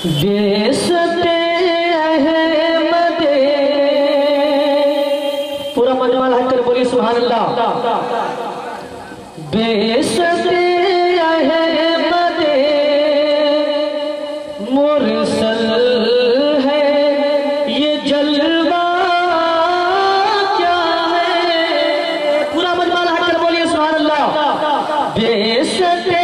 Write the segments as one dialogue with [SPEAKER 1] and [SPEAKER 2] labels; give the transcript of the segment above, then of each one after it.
[SPEAKER 1] बेसते अहमदे पूरा मजमा हट कर बोलिए सुभान अल्लाह। बेसते अहमदे मुरसल है ये जलवा क्या है। पूरा मजमा हट कर बोलिए सुभान अल्लाह। बेसते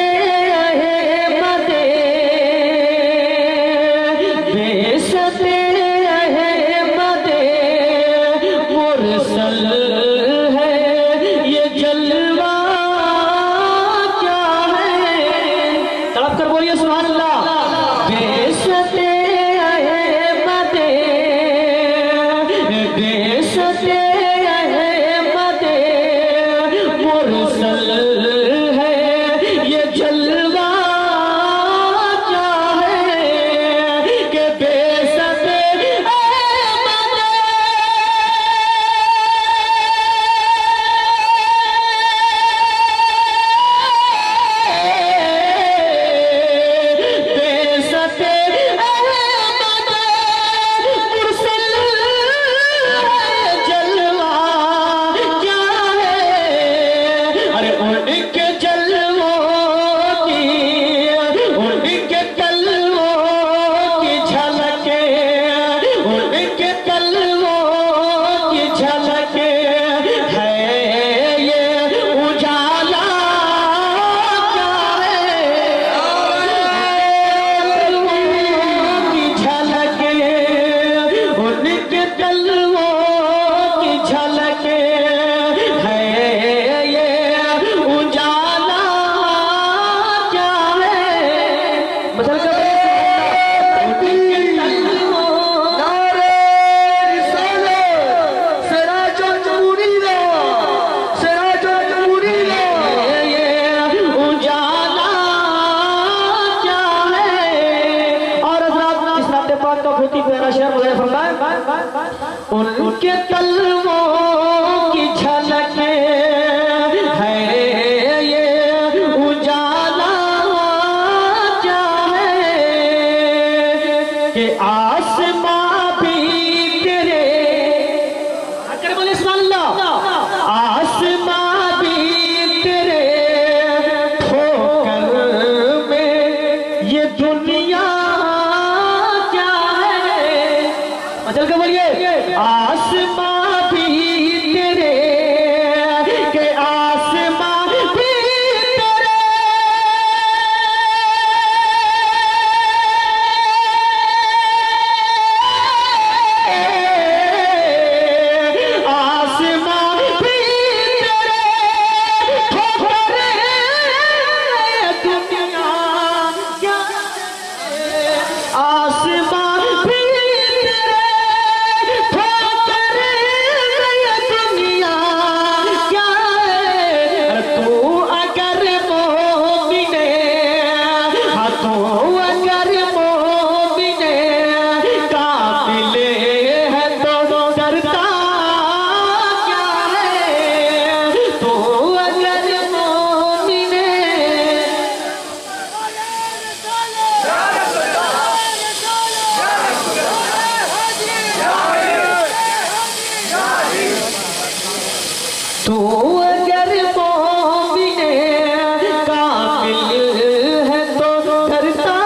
[SPEAKER 1] उनके तलवों की झलक है ये उजाला क्या है कि आसमां भी तेरे अगर बोले सुभान अल्लाह। आसमां भी तेरे ठोकर में ये दुनिया क्या है। मतलब क्या बोलिए आसमां भी तेरे के आसमां भी तेरे आसमां भी तेरे ठोकर दुनिया क्या आसमां भी तो अगर मोमिने कामिल है तो डरता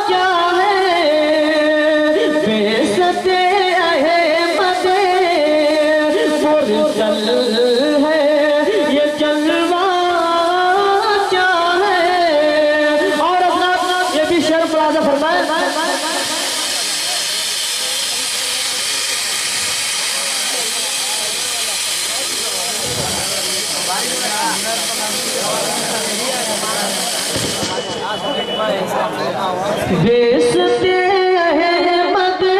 [SPEAKER 1] क्या है। बेसते अहमदे मुरसल है ये जलवा क्या है। और अपना ये भी शेर प्लाजा फरमाए बेसते अहमदे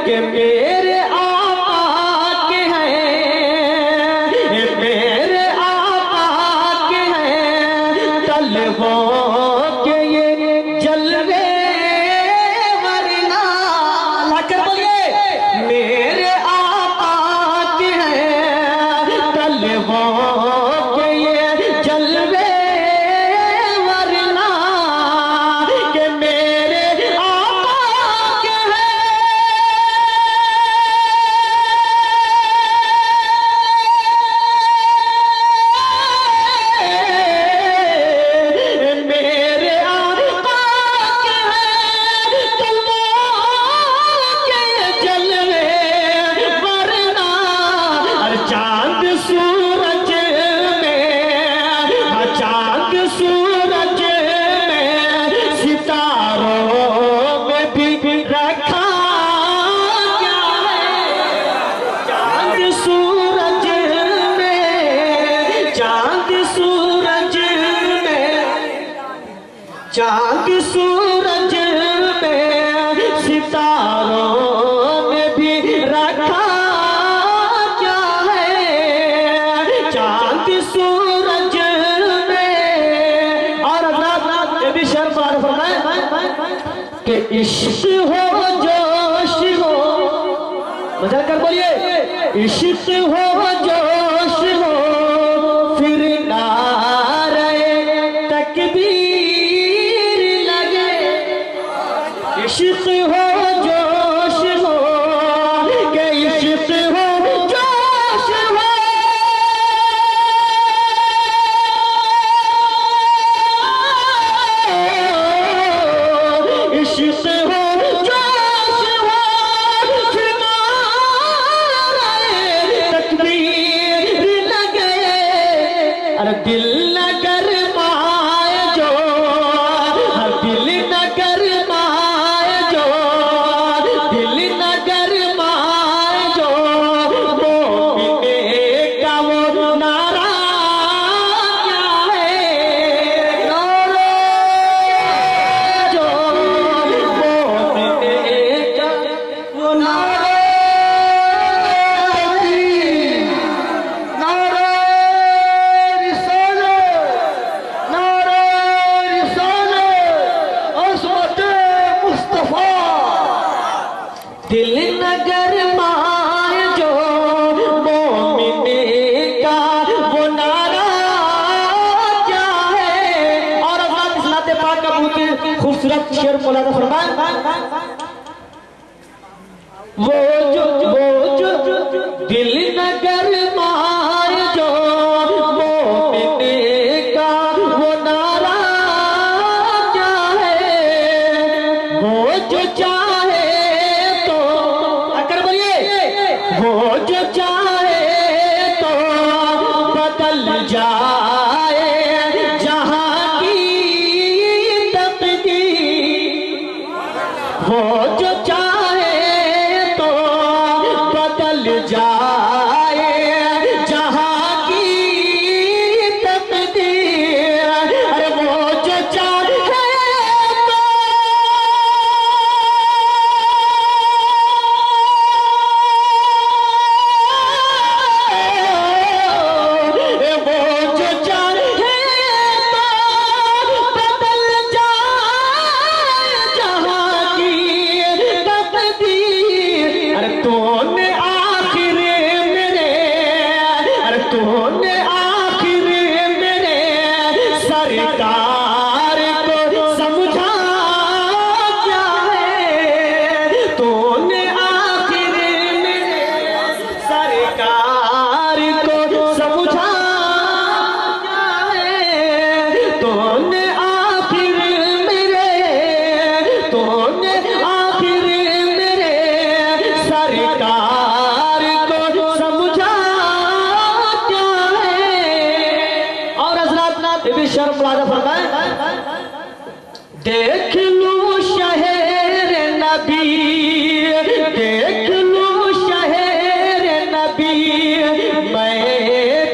[SPEAKER 1] के मेरे आका के हैं मेरे आका के हैं तलवों के ये जलवे वरना लाकर बोलिए मेरे आका के हैं तलवों के ये जलवे वरना चांद सूरज में सितारों में भी रखा क्या है। चांद सूरज में, चांद सूरज में, चांद सूरज में सितारों में भी रखा क्या है। चांद सूरज में। और अल्लाह ये भी शर्त फरमाए कि इश्क हो जोश हो, बजा कर बोलिए, इश्क हो जोश हो, फिर नारे तकबीर लगे। इश्क हो जोश हो, के इश्क हो जोश हो, इश्क हो जोश हो, फिर नारे तकबीर लगे। अरे दिल न गरमाए जो, हर दिल न गरमाए जो, दिल न गरमाए जो, मोमिने का वो नारा क्या है। नारा जो मोमिने का वो नारा, नारा रिसालत, नारा रिसालत, अज़मत मुस्तफा। दिल न गरमाए जो, मोमिने का वो नारा क्या है। और अल्लाह सलात पाक का बहुत खूबसूरत शेर मौलाना फरमाए, वो जो दिल न गरमाए जो, मोमिने का वो नारा क्या है। वो जो चाहे तो, अगर बोलिए, वो जो चाहे तो बदल जाए जहां की तकदीर। वो जो चाहे तो बदल जाए जहां की तकदीर। अरे वो जो चाहे तो, वो जो चाहे तो बदल जाए जहां की तकदीर। अरे तूने आखिर मेरे, अरे तूने आखिर मेरे सरकार को समझा क्या है। तूने आखिर मेरे सरकार को समझा क्या है। तूने आखिर मेरे, तूने आखिर मेरे सरकार को समझा क्या है। और हज़रात ना भी शर्म लाजा फरमाए, देख लूं शहर नबी, देख लूं शहर नबी, मैं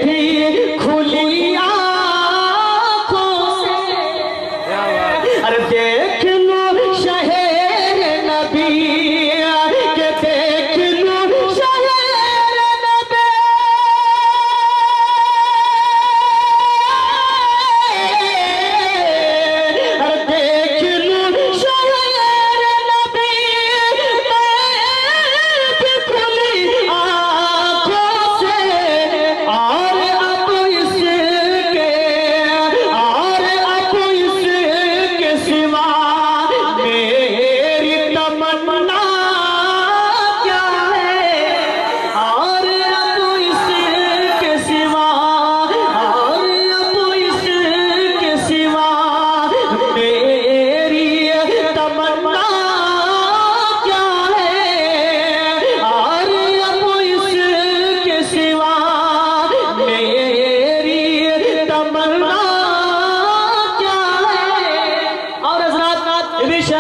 [SPEAKER 1] भी खुली आँखों से। अरे देख लूं शहर नबी, के देख लूं शहर नबी, अरे देख लूं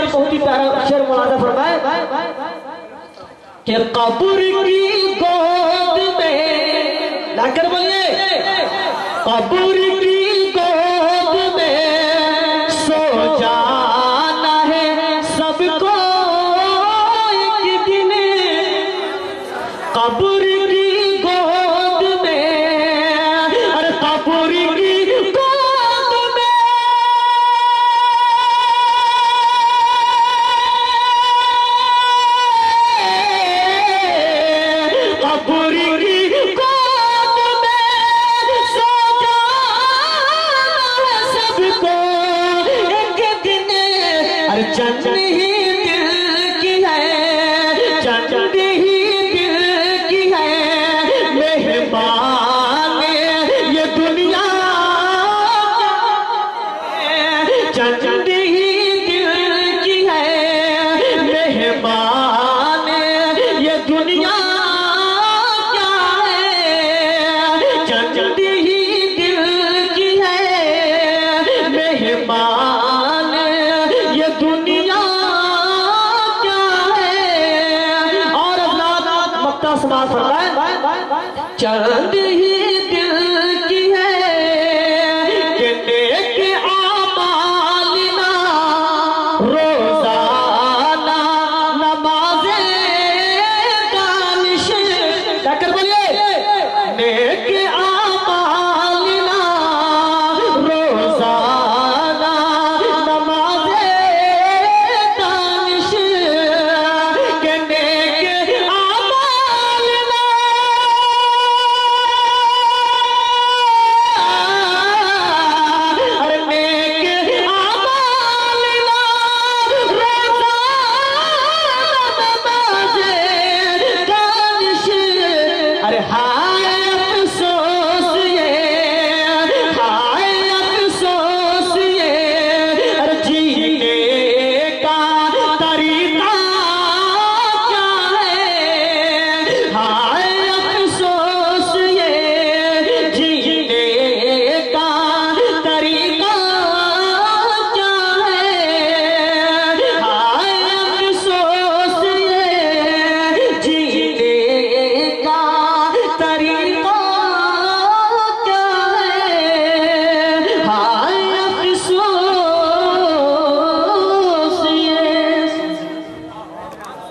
[SPEAKER 1] शेर बहुत ही प्यारा शेर मुलाजा फरमाए कि कब्र की गोद में लाकर बोलिए, कब्र की गोद में सो जाना है सबको एक दिन, कब्र की गोद में, अरे कब्र की गोद में, कब्र की गोद में सो जाना है सबको एक दिन, अरे चंद ही दिल की है, चंद ही दिल की है मेहमान ये दुनिया, चंद ही दिल की है मेहमान ये दुनिया क्या है, चंद ही दिल की है मेहमान ये दुनिया क्या है। और अल्लाह मक्ता समाज फरमाए, चंद ही